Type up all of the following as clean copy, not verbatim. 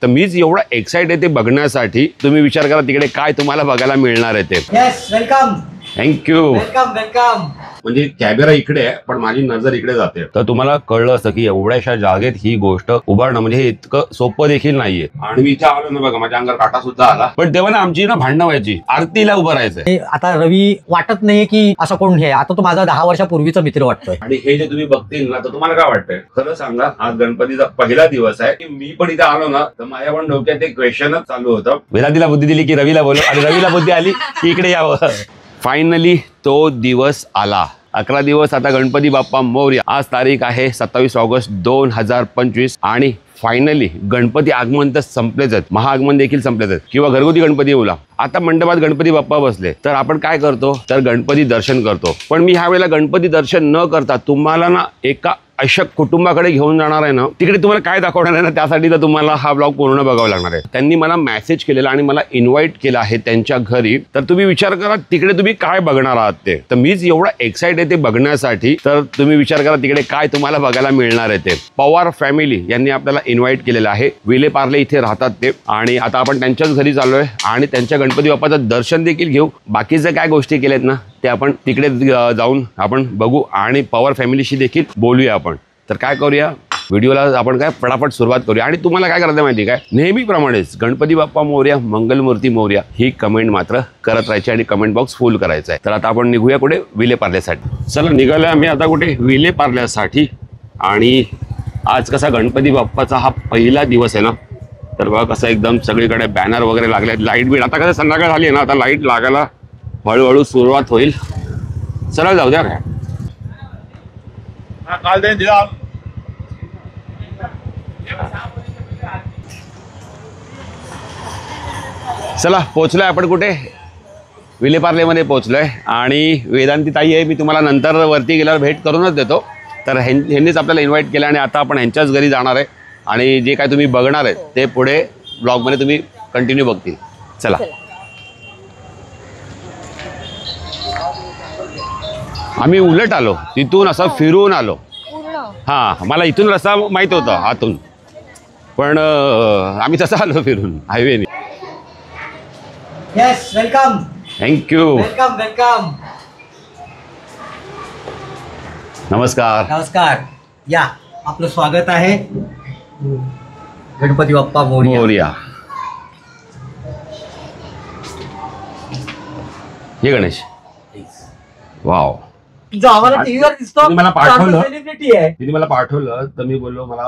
तर मीच एवढा एक्साइटेड आहे ते बघण्यासाठी. तुम्ही विचार करा तिकडे काय तुम्हाला बघायला मिळणार आहे ते. Yes, welcome. Thank you. Welcome welcome. म्हणजे कॅमेरा इकडे आहे पण माझी नजर इकडे जाते. तर तुम्हाला कळलं असतं की एवढ्याशा जागेत ही गोष्ट उभारणं म्हणजे हे इतकं सोपं देखील नाहीये. आणि मी इथे आलो ना बघा, माझ्या अंगावर काटा सुद्धा आला. पण तेव्हा ना आमची ना भांडणं व्हायची, आरतीला उभं राहायचंय. आता रवी वाटत नाहीये की असं कोण हे. आता तो माझा 10 वर्षापूर्वीचा मित्र वाटतोय. आणि हे जे तुम्ही बघतील ना तर तुम्हाला काय वाटतंय खरं सांगा. आज गणपतीचा पहिला दिवस आहे. मी पण इथे आलो ना तर माझ्या पण डोक्यात एक क्वेश्चनच चालू होतं. वेदांतीला बुद्धी दिली की रवीला बोलव, आणि रवीला बुद्धी आली की इकडे यावं. फायनली तो दिवस आला. 11 दिवस आता गणपती बाप्पा मोरया. आज तारीख आहे 27 ऑगस्ट 2025 आणि फायनली गणपती आगमन तर संपलेच आहेत, महाआगमन देखील संपलेच आहेत किंवा घरगुती गणपती बोला. आता मंडपात गणपती बाप्पा बसले तर आपण काय करतो तर गणपती दर्शन करतो. पण मी ह्या वेळेला गणपती दर्शन न करता तुम्हाला ना एका अशा कुटुंबाकडे घेऊन जाणार आहे ना. तिकडे तुम्हाला काय दाखवणार आहे ना त्यासाठी तर तुम्हाला हा ब्लॉग पूर्ण बघावा लागणार आहे. त्यांनी मला मेसेज केलेला आणि मला इन्व्हाइट केलं आहे त्यांच्या घरी. तर तुम्ही विचार करा तिकडे तुम्ही काय बघणार आहात ते. तर मीच एवढा एक्साइटेड आहे ते बघण्यासाठी. तर तुम्ही विचार करा तिकडे काय तुम्हाला बघायला मिळणार आहे ते. पवार फॅमिली यांनी आपल्याला इन्व्हाइट केलेलं आहे. विले पार्ले इथे राहतात ते. आणि आता आपण त्यांच्याच घरी चाललोय आणि त्यांच्या गणपती बाप्पाचं दर्शन देखील घेऊ. बाकीच्या काय गोष्टी केल्यात ना ते आपण तिकडे जाऊन आपण बघू आणि पवार फॅमिलीशी देखील बोलूया आपण. तर काय करूया, व्हिडिओला आपण काय फटाफट सुरुवात करूया. आणि तुम्हाला काय करायचं माहिती काय, नेहमीप्रमाणेच गणपती बाप्पा मोरया, मंगलमूर्ती मोरया ही कमेंट मात्र करत राहायची आणि कमेंट बॉक्स फुल करायचा आहे. तर आता आपण निघूया कुठे, विले पार्ल्यासाठी. चला निघालोय आम्ही आता कुठे, विले पार्ल्यासाठी. आणि आज कसा गणपती बाप्पाचा हा पहिला दिवस आहे ना, तर बघा कसं एकदम सगळीकडे बॅनर वगैरे लागले, लाईट बीट. आता कसं संध्याकाळ झाली आहे ना, आता लाईट लागायला हळूहळू सुरुवात होईल. चला जाऊ द्या. चला पोचलोय आपण कुठे, विले पार्लेमध्ये पोचलोय. आणि वेदांती ताई आहे, मी तुम्हाला नंतर वरती गेल्यावर भेट करूनच देतो. तर ह्यांनीच आपल्याला इन्व्हाइट केलं आणि आता आपण ह्यांच्याच घरी जाणार आहे. आणि जे काय तुम्ही बघणार आहे ते पुढे ब्लॉगमध्ये तुम्ही कंटिन्यू बघतील. चला आम्ही उलट आलो, तिथून असं फिरून आलो. हां, मला इथून रस्ता माहीत होता आतून, पण आम्ही तसं आलो फिरून हायवेने. Yes, welcome. Thank you. Welcome welcome. नमस्कार. नमस्कार. या, आपलं स्वागत आहे. गणपती बाप्पा मोरया. ये गणेश. वाव. आम्हाला टीव्हीवर दिसतो, मला पाठवलं, सेलिब्रिटी आहे. तिने मला पाठवलं तर मी बोललो मला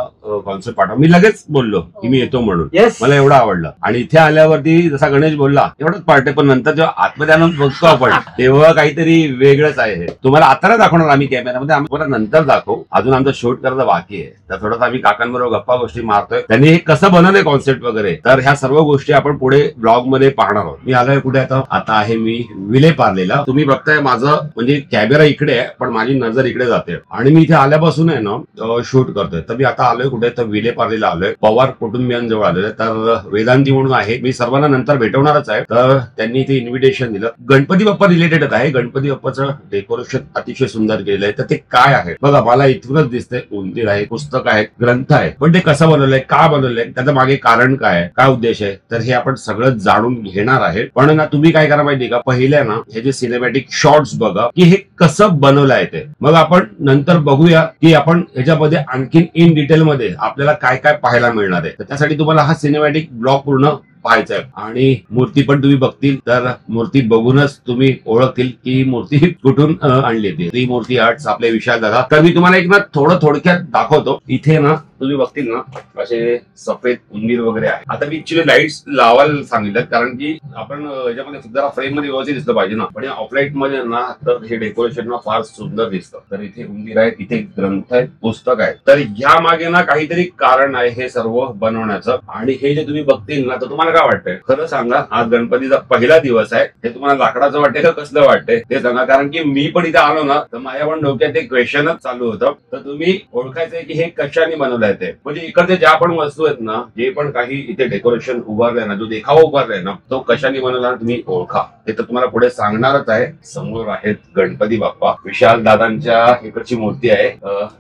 कॉन्सेप्ट पाठव. मी लगेच बोललो की मी येतो म्हणून. Yes. मला एवढं आवडलं. आणि इथे आल्यावरती जसा गणेश बोलला एवढंच पार्ट आहे, पण नंतर जेव्हा आतमध्ये आणून बघतो आपण तेव्हा काहीतरी वेगळंच आहे. तुम्हाला आता नाही दाखवणार आम्ही कॅमेरामध्ये, आम्ही तुम्हाला नंतर दाखवू. अजून आमचं शूट करायचं बाकी आहे. तर थोडंसं आम्ही काकांबरोबर गप्पा गोष्टी मारतोय. त्यांनी हे कसं बनवलंय कॉन्सेप्ट वगैरे, तर ह्या सर्व गोष्टी आपण पुढे ब्लॉग मध्ये पाहणार आहोत. मी आलोय कुठे आता आहे मी विले पार्लेला. तुम्ही बघताय माझं म्हणजे कॅमेरा इकडे आहे पण माझी नजर इकडे जाते. आणि मी इथे आल्यापासून आहे ना शूट करतोय. तर मी आता आलोय कुठे, तर विले पार्लेला आलोय. पवार कुटुंबियांजवळ आलोय. तर वेदांती म्हणून आहे, मी सर्वांना नंतर भेटवणारच आहे. तर त्यांनी इथे इन्व्हिटेशन दिलं. गणपती बाप्पा रिलेटेडच आहे. गणपती बाप्पाचं डेकोरेशन अतिशय सुंदर केलेलं आहे. तर ते काय आहे बघा, मला इथूनच दिसतंय. उंदीर आहे, पुस्तक आहे, ग्रंथ आहे. पण ते कसं बनवलंय, का बनवलंय, त्याच्या मागे कारण काय आहे, काय उद्देश आहे, तर हे आपण सगळं जाणून घेणार आहे. पण ना तुम्ही काय करा माहिती का, पहिल्या ना हे जे सिनेमॅटिक शॉर्ट्स बघा की हे कसं बनवलं आहे ते. मग आपण नंतर बघूया की आपण ह्याच्यामध्ये आणखीन इन डिटेल मध्ये आपल्याला काय काय पाहायला मिळणार आहे. तर त्यासाठी तुम्हाला हा सिनेमॅटिक ब्लॉग पूर्ण पाहायचं आहे. आणि मूर्ती पण तुम्ही बघतील तर मूर्ती बघूनच तुम्ही ओळखतील की मूर्ती कुठून आणली ती मूर्ती आर्ट्स आपले विशाल दादा. तर मी तुम्हाला एक ना थोडक्यात दाखवतो. इथे ना तुम्ही बघतील ना असे सफेद उंदीर वगैरे आहे. आता मी ऍक्च्युली लाईट्स लावायला सांगितलं कारण की आपण याच्यामध्ये जरा फ्रेम मध्ये व्यवस्थित दिसलं पाहिजे ना. पण ऑफलाईट मध्ये ना तर हे डेकोरेशन ना फार सुंदर दिसतं. तर इथे उंदीर आहेत, इथे ग्रंथ आहेत, पुस्तक आहे. तर ह्या मागे ना काहीतरी कारण आहे हे सर्व बनवण्याचं. आणि हे जे तुम्ही बघतील ना तर तुम्हाला काय वाटतंय खरं सांगा. आज गणपतीचा पहिला दिवस आहे. हे तुम्हाला लाकडाचं वाटतंय का कसलं वाटतंय ते सांगा. कारण की मी पण इथे आलो ना तर माझ्या पण डोक्यात एक क्वेश्चनच चालू होतं. तर तुम्ही ओळखायचंय की हे कशाने बनवलंय ते. म्हणजे इकडचे ज्या पण वस्तू आहेत ना, जे पण काही इथे डेकोरेशन उभारलंय ना, जो देखावा उभारलाय ना, तो कशाने बनवला तुम्ही ओळखा. ते तर तुम्हाला पुढे सांगणारच आहे. समोर आहेत गणपती बाप्पा, विशाल दादांच्या इकडची मूर्ती आहे.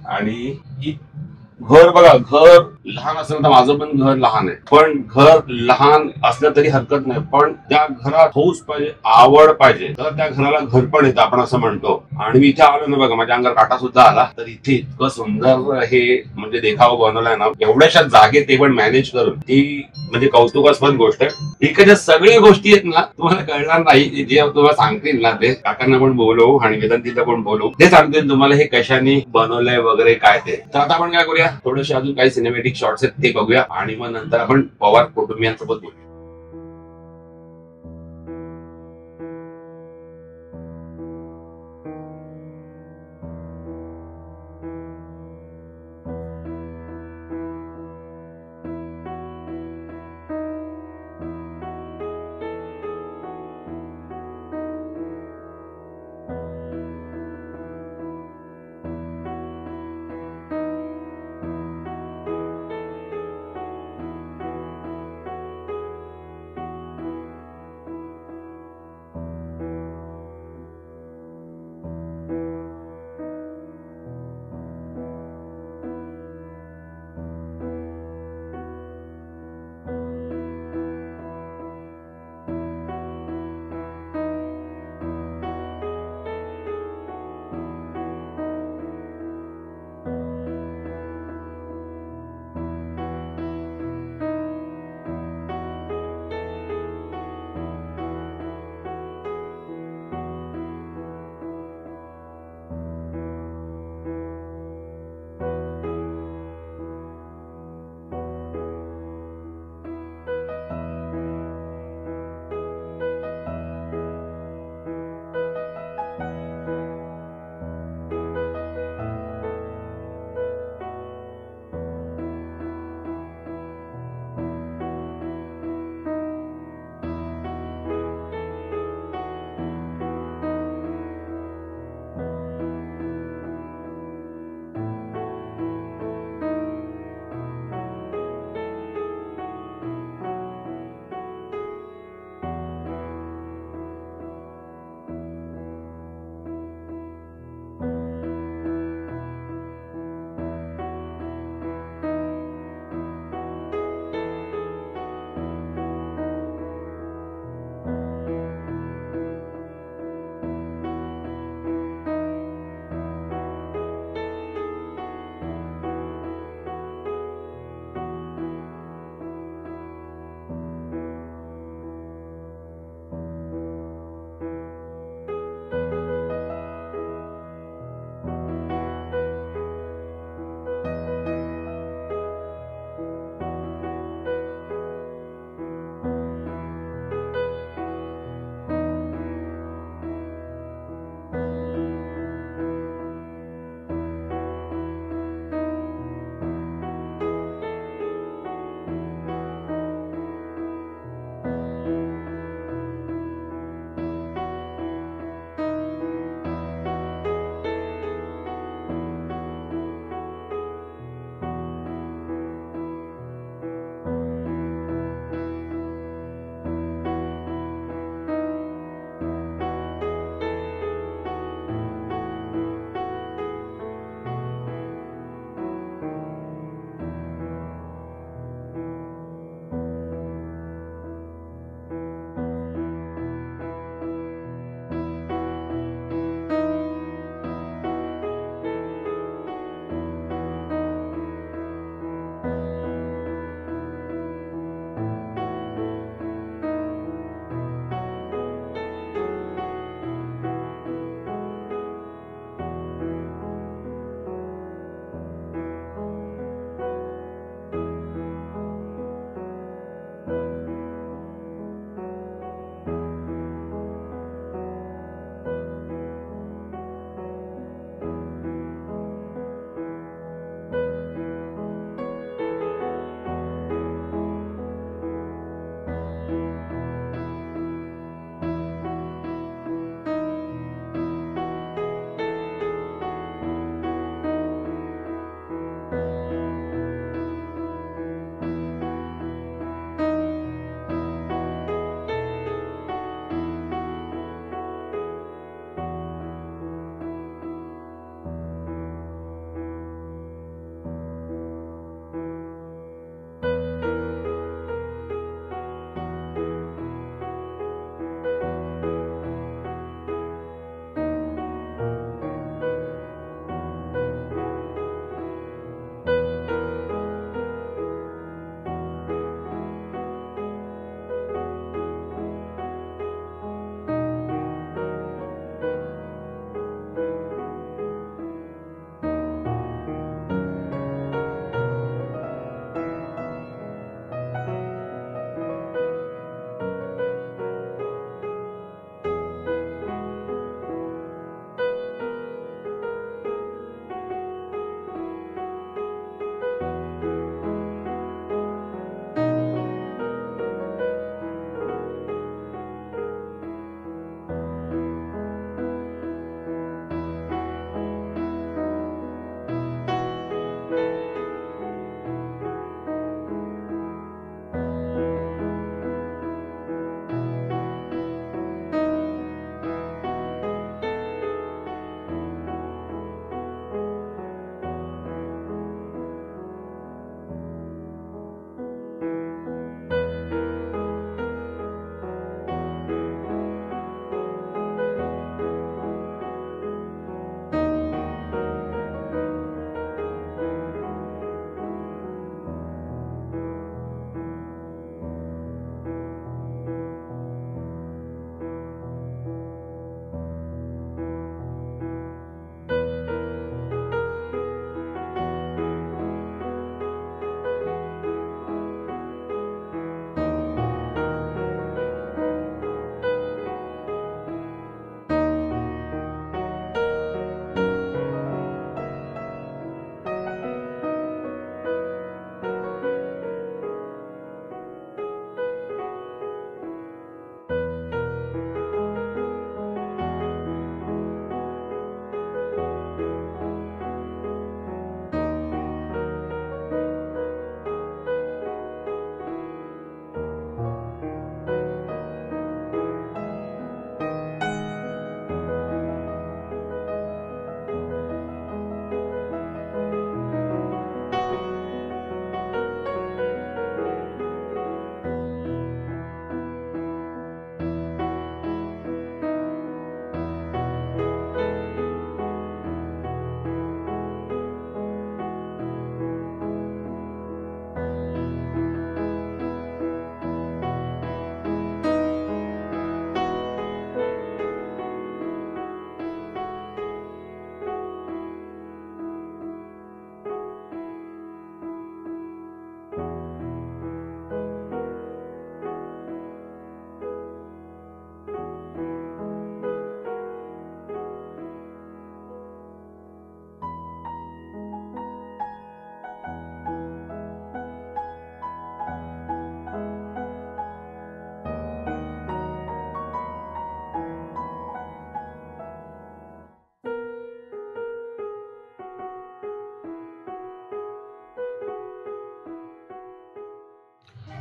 आणि घर बघा, घर लहान असलं तर माझं पण घर लहान आहे, पण घर लहान असलं तरी हरकत नाही, पण त्या घरात हौस पाहिजे, आवड पाहिजे, तर त्या घराला घर पण येतं आपण असं म्हणतो. आणि मी इथे आलो ना बघा, माझ्या अंगावर काटा सुद्धा आला. तर इथे इतकं सुंदर हे म्हणजे देखावा बनवलाय ना, एवढ्याशा जागेत ते पण मॅनेज करून, ती म्हणजे कौतुकास्पद गोष्ट आहे. इकडच्या सगळ्या गोष्टी आहेत ना तुम्हाला कळणार नाही, जे तुम्हाला सांगतील ना ते काकांना पण बोलवू आणि वेदांतीला पण बोलवू, ते सांगतील तुम्हाला हे कशाने बनवलंय वगैरे काय ते. तर आता आपण काय करूया, थोडेसे अजून काही सिनेमॅटिक शॉर्ट्स आहेत ते बघूया आणि मग नंतर आपण पवार कुटुंबियांसोबत बोलूया.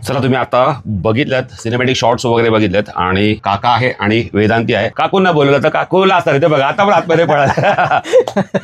चला तुम्ही आता बघितल्यात सिनेमॅटिक शॉर्ट्स वगैरे बघितलेत आणि काका आहे आणि वेदांती आहे. काकूंना बोलवलं तर काकूला असतात ते बघा आता पण आतमध्ये पळाला.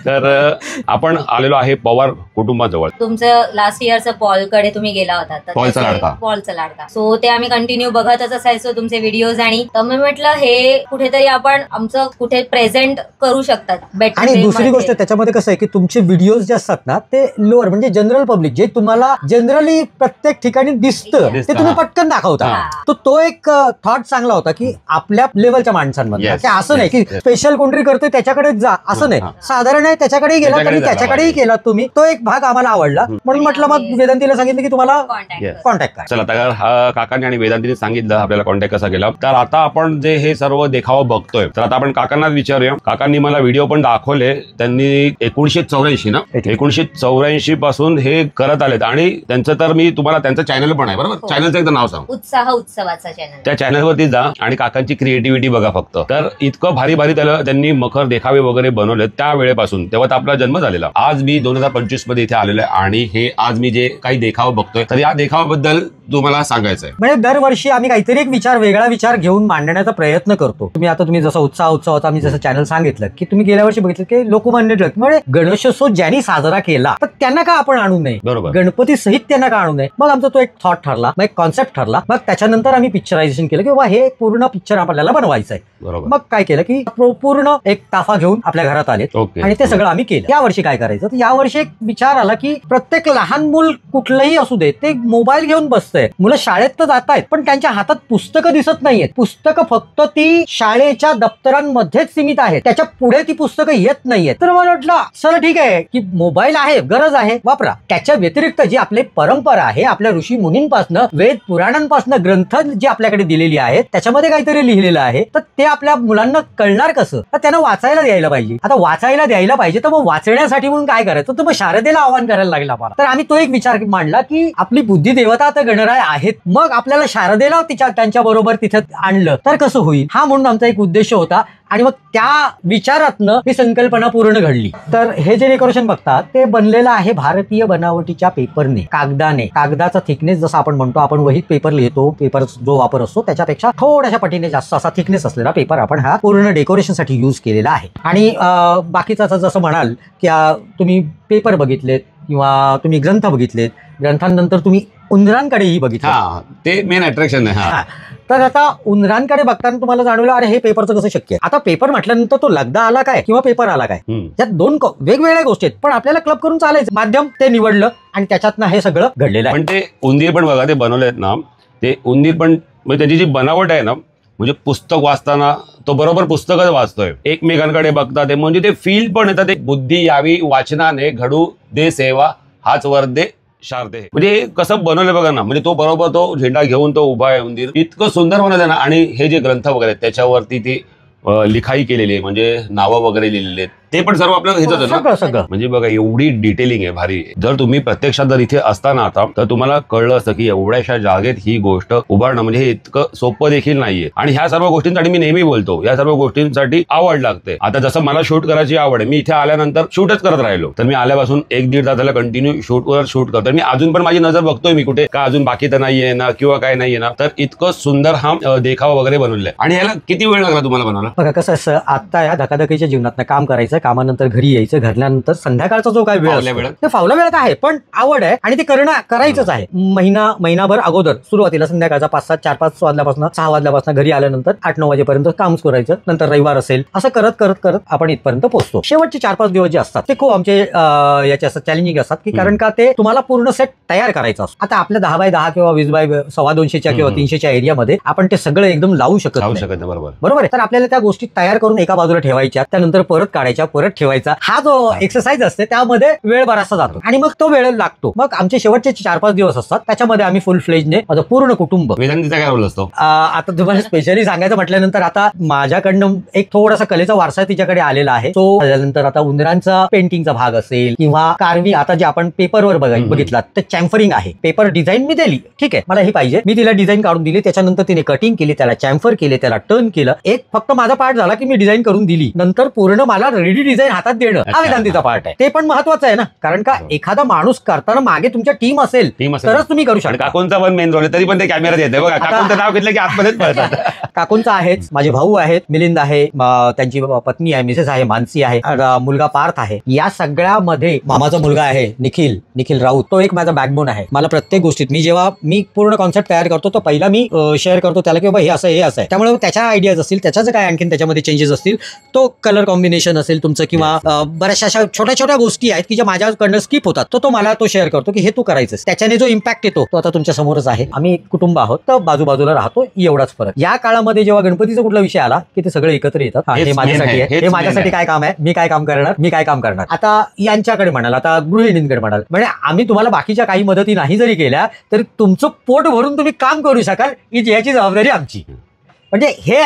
तर आपण आलेलो आहे पवार कुटुंबाजवळ. तुमचं लास्ट इयरचं पॉलकडे तुम्ही गेला होता तर पॉलचा लाडका. पॉलचा लाडका. सो ते आम्ही कंटिन्यू बघतच असायचो तुमचे व्हिडिओज आणि मी म्हटलं हे कुठेतरी आपण आमचं कुठे प्रेझेंट करू शकतात बेटर. आणि दुसरी गोष्ट त्याच्यामध्ये कसं आहे की तुमचे व्हिडिओज जे असतात ना ते लोअर म्हणजे जनरल पब्लिक जे तुम्हाला जनरली प्रत्येक ठिकाणी दिसतं ते तुम्ही पटकन दाखवता. तर तो एक थॉट चांगला होता की आपल्या लेवलच्या माणसांमध्ये की असं नाही की स्पेशल कोणतरी करतोय त्याच्याकडेच जा असं नाही. साधारण आहे त्याच्याकडेही गेला आणि त्याच्याकडेही केला तुम्ही. तो एक भाग आम्हाला आवडला म्हणून म्हटलं मग वेदांतीला सांगितलं की तुम्हाला कॉन्टॅक्ट करा. चला तर काकांनी आणि वेदांतीने सांगितलं आपल्याला कॉन्टॅक्ट कसा केला. तर आता आपण जे हे सर्व देखावा बघतोय तर आता आपण काकांना विचारूया. काकांनी मला व्हिडिओ पण दाखवले. त्यांनी 1984 ना 1984 पासून हे करत आलेत आणि त्यांचं तर मी तुम्हाला त्यांचं चॅनल पण आहे बरोबर. चॅनलचं एकदा नाव सांग. उत्साह उत्सवाचा चॅनल. त्या चॅनलवरती जा आणि काकांची क्रिएटिव्हिटी बघा फक्त. तर इतकं भारी भारी त्यांनी मखर देखावे वगैरे बनवले त्या वेळेपासून. तेव्हा आपला जन्म झालेला. आज मी 2025 मध्ये इथे आलेलो आहे आणि हे आज मी जे काही देखावा बघतोय तर या देखाव्याबद्दल तुम्हाला सांगायचं आहे. म्हणजे दरवर्षी आम्ही काहीतरी एक वेगळा विचार घेऊन मांडण्याचा प्रयत्न करतो. तुम्ही जसं उत्सवाचा आम्ही जसं चॅनल सांगितलं की तुम्ही गेल्या वर्षी बघितलं की लोकमान्य टिळक म्हणजे गणेशोत्सव ज्यांनी साजरा केला तर त्यांना का आपण आणू नये. बरोबर. गणपती सहित त्यांना का आणू नये. मग आमचा तो एक थॉट ठरला मग एक कॉन्सेप्ट ठरला. मग त्याच्यानंतर आम्ही पिक्चरायझेशन केलं की बाबा हे पूर्ण पिक्चर आपल्याला बनवायचं आहे. बरोबर. मग काय केलं की पूर्ण एक ताफा घेऊन आपल्या घरात आले आणि ते सगळं आम्ही केलं. या वर्षी काय करायचं तर यावर्षी एक विचार आला की प्रत्येक लहान मूल कुठलंही असू दे ते मोबाईल घेऊन बसतंय. मुलं शाळेत तर जात आहेत पण त्यांच्या हातात पुस्तकं दिसत नाहीयेत. पुस्तकं फक्त ती शाळेच्या दप्तरांमध्येच सीमित आहेत. त्याच्या पुढे ती पुस्तकं येत नाहीयेत. तर मला वाटलं चला ठीक आहे की मोबाईल आहे गरज आहे वापरा. त्याच्या व्यतिरिक्त जी आपली परंपरा आहे आपल्या ऋषी मुनींपासनं वेद पुराणांपासनं ग्रंथ जी आपल्याकडे दिलेली आहेत त्याच्यामध्ये काहीतरी लिहिलेलं आहे तर ते आपल्या मुलांना कळणार कसं तर त्यांना वाचायला द्यायला पाहिजे. आता वाचायला द्यायला पाहिजे तर मग वाचण्यासाठी म्हणून काय करायचं तर मग शारदेला आवाहन करायला लागेल आम्हाला. तर आम्ही तो एक विचार मांडला की आपली बुद्धी देवता तर गणराय आहेत मग आपल्याला शारदेला त्यांच्या बरोबर तिथे आणलं तर कसं होईल हा म्हणून आमचा एक उद्देश होता. आणि मग त्या विचारातनं ही संकल्पना पूर्ण घडली. तर हे जे डेकोरेशन बघतात ते बनलेलं आहे भारतीय बनावटीच्या पेपरने कागदाने. कागदाचा थिकनेस जसं आपण म्हणतो आपण वहीत पेपर लिहितो पेपर जो वापर असतो त्याच्यापेक्षा थोड्याशा पटीने जास्त असा थिकनेस असलेला पेपर आपण हा पूर्ण डेकोरेशनसाठी यूज केलेला आहे. आणि बाकीचं जसं म्हणाल की तुम्ही पेपर बघितलेत किंवा तुम्ही ग्रंथ बघितलेत ग्रंथांनंतर तुम्ही उंदरांकडेही बघितलं ते मेन अट्रॅक्शन आहे. तर आता उंदरांकडे बघताना तुम्हाला जाणवलं अरे हे पेपरचं कसं शक्य आहे. आता पेपर म्हटल्यानंतर तो लगदा आला काय किंवा पेपर आला काय यात दोन वेगवेगळ्या गोष्टी आहेत पण आपल्याला क्लब करून चालायचं. माध्यम ते निवडलं आणि त्याच्यातनं हे सगळं घडलेलं आहे. पण ते उंदीर पण बघा ते बनवले आहेत ना ते उंदीर पण म्हणजे त्याची जी बनावट आहे ना म्हणजे पुस्तक वाचताना तो बरोबर पुस्तकच वाचतोय. एकमेकांकडे बघतात म्हणजे ते फील पण येतात. एक बुद्धी यावी वाचनाने घडू दे सेवा हाच वर दे शारदे. म्हणजे कसं बनवलं बघा ना म्हणजे तो बरोबर तो झेंडा घेऊन तो उभा आहे उंदीर. इतकं सुंदर बनवलं ना. आणि हे जे ग्रंथ वगैरे त्याच्यावरती ती लिखाई केलेली आहे म्हणजे नावं वगैरे लिहिलेली आहेत ते पण सर्व आपल्याला हेच ना सगळं. म्हणजे बघा एवढी डिटेलिंग आहे भारी. जर तुम्ही प्रत्यक्षात जर इथे असताना आता तर तुम्हाला कळलं असतं की एवढ्याशा जागेत ही गोष्ट उभारणं म्हणजे हे इतकं सोपं देखील नाहीये. आणि ह्या सर्व गोष्टींसाठी मी नेहमी बोलतो या सर्व गोष्टींसाठी आवड लागते. आता जसं मला शूट करायची आवड आहे मी इथे आल्यानंतर शूटच करत राहिलो तर मी आल्यापासून 1-1.5 तासाला कंटिन्यू शूटवर शूट करतो. मी अजून पण माझी नजर बघतोय मी कुठे का अजून बाकी तर नाहीये ना किंवा काय नाहीये ना. तर इतकं सुंदर हा देखावा वगैरे बनवलाय. आणि याला किती वेळ लागला तुम्हाला बनवायला. बघा कसं असं आता या धकाधकीच्या जीवनात काम करायचं कामानंतर घरी यायचं घरल्यानंतर संध्याकाळचा जो काय वेळ ते फावला वेळ काय आहे पण आवड आहे आणि ते करायचंच आहे. महिनाभर अगोदर सुरुवातीला संध्याकाळचा 5-7 4-5 वाजल्यापासून 6 वाजल्यापासून घरी आल्यानंतर 8-9 वाजेपर्यंत काम करायचं. नंतर रविवार असेल असं करत आपण इथपर्यंत पोहोचतो. शेवटचे 4-5 दिवस जे असतात ते खूप आमचे याचे असं चॅलेंजिंग असतात की कारण का ते तुम्हाला पूर्ण सेट तयार करायचा असतो. आता आपल्या 10x10 किंवा 20x250 किंवा 300 एरियामध्ये आपण ते सगळं एकदम लावू शकत नाही. बरोबर आहे. तर आपल्याला त्या गोष्टी तयार करून एका बाजूला ठेवायच्या त्यानंतर परत काढायच्या परत ठेवायचा. हा जो एक्सरसाइज असते त्यामध्ये वेळ बराचसा जातो आणि मग तो वेळ लागतो. मग आमचे शेवटचे 4-5 दिवस असतात त्याच्यामध्ये आम्ही फुल फ्लेजने माझं पूर्ण कुटुंब. वेदांतीचा काय रोल असतो. आता तुम्हाला स्पेशली सांगायचं म्हटल्यानंतर आता माझ्याकडनं एक थोडासा कलेचा वारसा तिच्याकडे आलेला आहे. तो त्यानंतर आता उंदरांचा पेंटिंगचा भाग असेल किंवा कार्वी आता जे आपण पेपरवर बघितला तर चॅम्फरिंग आहे. पेपर डिझाईन मी दिली ठीक आहे मला हे पाहिजे मी तिला डिझाईन काढून दिली त्याच्यानंतर तिने कटिंग केली त्याला चॅम्फर केले त्याला टर्न केलं. एक फक्त माझा पार्ट झाला की मी डिझाईन करून दिली नंतर पूर्ण मला रेडी 3D डिझाईन हातात देणं हा वेदांतीचा पार्ट आहे. ते पण महत्वाचं आहे ना, कारण का एखादा माणूस करताना मागे तुमच्या टीम असेल तरच तुम्ही करू शकता. काकूंचा पण मेन रोल आहे, तरी पण ते कॅमेरा येते बघा. काकूंचं नाव घेतलं की आतमध्येच पळतात. काकूंचा आहेच, माझे भाऊ आहेत, मिलिंद आहे, त्यांची पत्नी आहे, मिसेस आहे, मानसी आहे, मुलगा पार्थ आहे. या सगळ्यामध्ये मामाचा मुलगा आहे निखिल राऊत, तो एक माझा बॅकबोन आहे. मला प्रत्येक गोष्टीत जेव्हा मी पूर्ण कॉन्सेप्ट तयार करतो तो पहिला मी शेअर करतो त्याला की बाबा हे असं आहे. त्यामुळे त्याच्या आयडियाज असतील, त्याच्याच काय आणखीन त्याच्यामध्ये चेंजेस असतील, तो कलर कॉम्बिनेशन असेल तुमचं किंवा बऱ्याचशा अशा छोट्या छोट्या गोष्टी आहेत की ज्या माझ्याकडनं स्किप होतात, तो मला तो शेअर करतो की हे तू करायचं. त्याच्याने जो इम्पॅक्ट येतो तो आता तुमच्या समोरच आहे. आम्ही एक कुटुंब आहोत, तर बाजूबाजूला राहतो, एवढाच फरक. या काळामध्ये जेव्हा गणपतीचा कुठला विषय आला की ते सगळे एकत्र येतात. हे माझ्यासाठी आहे, हे माझ्यासाठी काय काम आहे, मी काय काम करणार. आता यांच्याकडे म्हणाल, आता गृहिणींकडे म्हणाल, म्हणजे आम्ही तुम्हाला बाकीच्या काही मदती नाही जरी केल्या तरी तुमचं पोट भरून तुम्ही काम करू शकाल याची जबाबदारी आमची. म्हणजे हे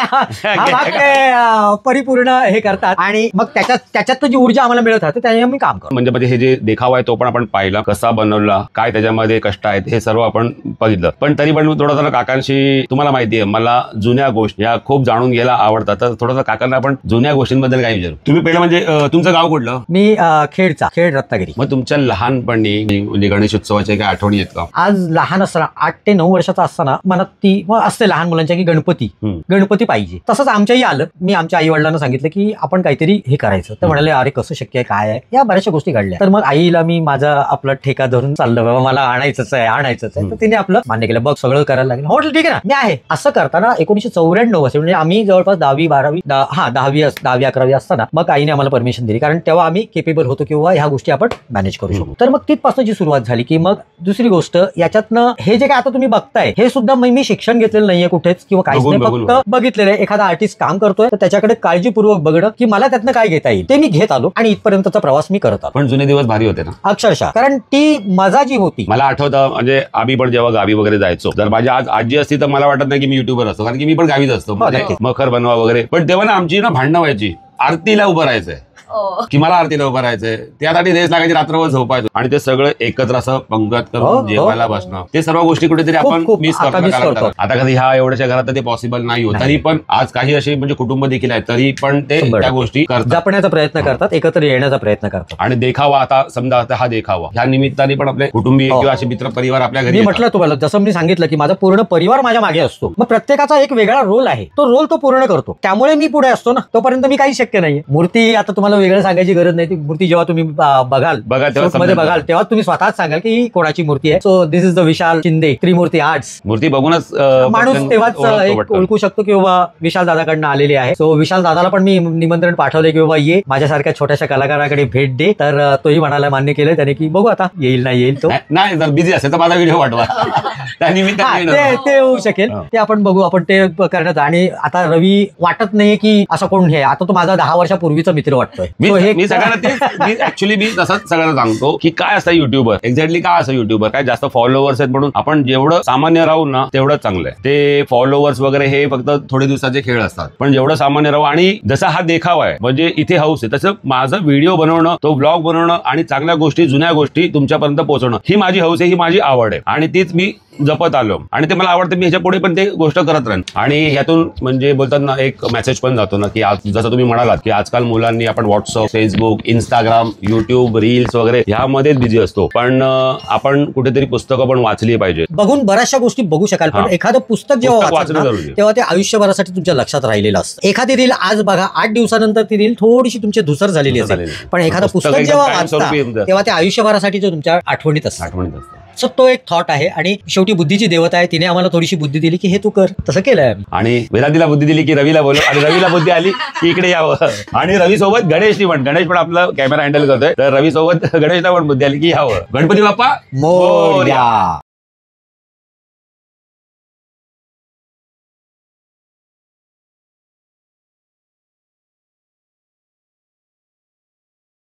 भाग परिपूर्ण हे करतात आणि मग त्याच्यात जी ऊर्जा आम्हाला मिळत राहते त्याने आम्ही काम करतो. म्हणजे हे जे देखावा आहे तो पण आपण पाहिला, कसा बनवला, काय त्याच्यामध्ये कष्ट आहेत हे सर्व आपण बघितलं. पण तरी पण थोडंसं काकांशी, तुम्हाला माहिती आहे मला जुन्या गोष्टी या खूप जाणून घ्यायला आवडतात, तर थोडंसं काकांना आपण जुन्या गोष्टींबद्दल काय विचारू. तुम्ही पहिलं म्हणजे तुमचं गाव कुठलं? मी खेड रत्नागिरी. मग तुमच्या लहानपणी म्हणजे गणेश उत्सवाच्या काही आठवणी आहेत का? आज लहान असताना 8 ते 9 वर्षाचा असताना मनात ती असते लहान मुलांच्या की गणपती पाहिजे. तसंच आमच्याही आलं. मी आमच्या आई वडिलांना सांगितलं की आपण काहीतरी हे करायचं, तर म्हणाले अरे कसं शक्य आहे, काय आहे, या बऱ्याचशा गोष्टी घडल्या. तर मग आईला मी माझा आपला ठेका धरून चाललं, बाबा मला आणायचंच आहे. तर तिने आपलं मान्य केलं, बघ सगळं करायला लागलं. म्हटलं ठीक आहे ना, मी आहे. असं करताना 1994 असेल, म्हणजे आम्ही जवळपास 10वी 11वी असताना मग आईने आम्हाला परमिशन दिली, कारण तेव्हा आम्ही केपेबल होतो किंवा ह्या गोष्टी आपण मॅनेज करू शकतो. तर मग तिथपासून जी सुरुवात झाली की मग दुसरी गोष्ट याच्यातनं हे जे काय आता तुम्ही बघताय हे सुद्धा मी शिक्षण घेतलेलं नाहीये कुठेच किंवा काहीच नाही, फक्त बघितलेलं आहे. एखादा आर्टिस्ट काम करतोय तर त्याच्याकडे काळजीपूर्वक बघणं की मला त्यातनं काय घेता येईल ते मी घेत आलो आणि इथपर्यंतचा प्रवास मी करत आलो. पण जुने दिवस भारी होते ना अक्षरशः, कारण ती मजा जी होती. मला आठवतं म्हणजे आम्ही पण जेव्हा गावी वगैरे जायचो, जर माझी आज आजी असती तर मला वाटत नाही की मी युट्यूबर असतो, कारण की मी पण गावीच असतो, मखर बनवा वगैरे. पण तेव्हा ना आमची भांडणं व्हायची, आरतीला उभं राहायचंय की मला आरतीला उभं राहायचंय, त्यासाठी रेस लागायची, रात्रभर झोपायचं आणि ते सगळं एकत्र असं पंगत करून जेवायला बसणं, ते सर्व गोष्टी कुठेतरी आपण मिस करतो. आता कधी ह्या एवढ्याच्या घरात ते पॉसिबल नाही होत, तरी पण आज काही असे म्हणजे कुटुंब देखील आहेत, तरी पण ते त्या गोष्टी जपण्याचा प्रयत्न करतात, एकत्र येण्याचा प्रयत्न करतात. आणि देखावा, आता समजा आता हा देखावा, ह्या निमित्ताने पण आपले कुटुंबीय किंवा असे मित्र परिवार आपल्या घरी. मी म्हटलं तुम्हाला, जसं मी सांगितलं की माझा पूर्ण परिवार माझ्या मागे असतो, मग प्रत्येकाचा एक वेगळा रोल आहे, तो रोल तो पूर्ण करतो, त्यामुळे मी पुढे असतो ना. तोपर्यंत मी काही शक्य नाहीये. मूर्ती आता तुम्हाला वेगळं सांगायची गरज नाही. ती मूर्ती जेव्हा तुम्ही बघाल तेव्हा तुम्ही स्वतःच सांगाल की ही कोणाची मूर्ती आहे. So this is the Vishal Shinde Trimurti arts. मूर्ती बघूनच माणूस तेव्हाच ओळखू शकतो की बाबा विशाल दादाकडनं आलेले आहे. सो विशाल दादाला पण मी निमंत्रण पाठवले की बाबा ये माझ्यासारख्या छोट्याशा कलाकाराकडे भेट दे, तर तोही म्हणाला, मान्य केलं त्याने की बघू आता येईल नाही येईल. तो नाही, जर बिझी असेल तर माझा व्हिडिओ पाठवा, त्यानिमित्ताने ते होऊ शकेल, ते आपण बघू, आपण ते करण्यात. आणि आता रवी वाटत नाही की असं कोण हे, आता तो माझा 10 वर्षापूर्वीचा मित्र वाटतोय. ऍक्च्युली मी तसंच सगळ्यांना सांगतो की काय असतं युट्यूबर, एक्झॅक्टली काय असं युट्यूबर, काय जास्त फॉलोअर्स आहेत म्हणून आपण जेवढं सामान्य राहू ना तेवढं चांगलं आहे. ते फॉलोअर्स वगैरे हे फक्त थोडे दिवसाचे खेळ असतात, पण जेवढं सामान्य राहू. आणि जसा हा देखावा आहे म्हणजे इथे हाऊस आहे, तसं माझं व्हिडिओ बनवणं, तो ब्लॉग बनवणं आणि चांगल्या गोष्टी, जुन्या गोष्टी तुमच्यापर्यंत पोहोचवणं, ही माझी हाऊस आहे, ही माझी आवड आहे आणि तीच मी जपत आलो आणि ते मला आवडतं. मी ह्याच्या पुढे पण ते गोष्ट करत राहीन. आणि ह्यातून म्हणजे बोलतात ना एक मेसेज पण जातो ना की जसं तुम्ही म्हणालात की आजकाल मुलांनी आपण WhatsApp, Facebook, Instagram, YouTube, reels वगैरे ह्यामध्येच बिझी असतो, पण आपण कुठेतरी पुस्तकं पण वाचली पाहिजे. बघून बऱ्याचशा गोष्टी बघू शकाल, पण एखादं पुस्तक जेव्हा वाचलं तेव्हा ते आयुष्यभरासाठी तुमच्या लक्षात राहिलेलं असतं. एखादी रील आज बघा, 8 दिवसानंतर ती रील थोडीशी तुमची धुसर झालेली असेल, पण एखादं पुस्तक जेव्हा वाचता तेव्हा ते आयुष्यभरासाठी तुमच्या आठवणीत असतं. सो तो एक थॉट आहे. आणि शेवटी बुद्धीची देवता आहे, तिने आम्हाला थोडीशी बुद्धी दिली की हे तू कर, तसं केलंय. आणि वेदांतीला बुद्धी दिली की रवीला बोलव, आणि रवीला बुद्धी आली की इकडे यावं. आणि रवी सोबत गणेशनी पण, गणेश पण आपला कॅमेरा हँडल करतोय, तर रवी सोबत गणेशला पण बुद्धी आली की यावं. गणपती बाप्पा मोरया.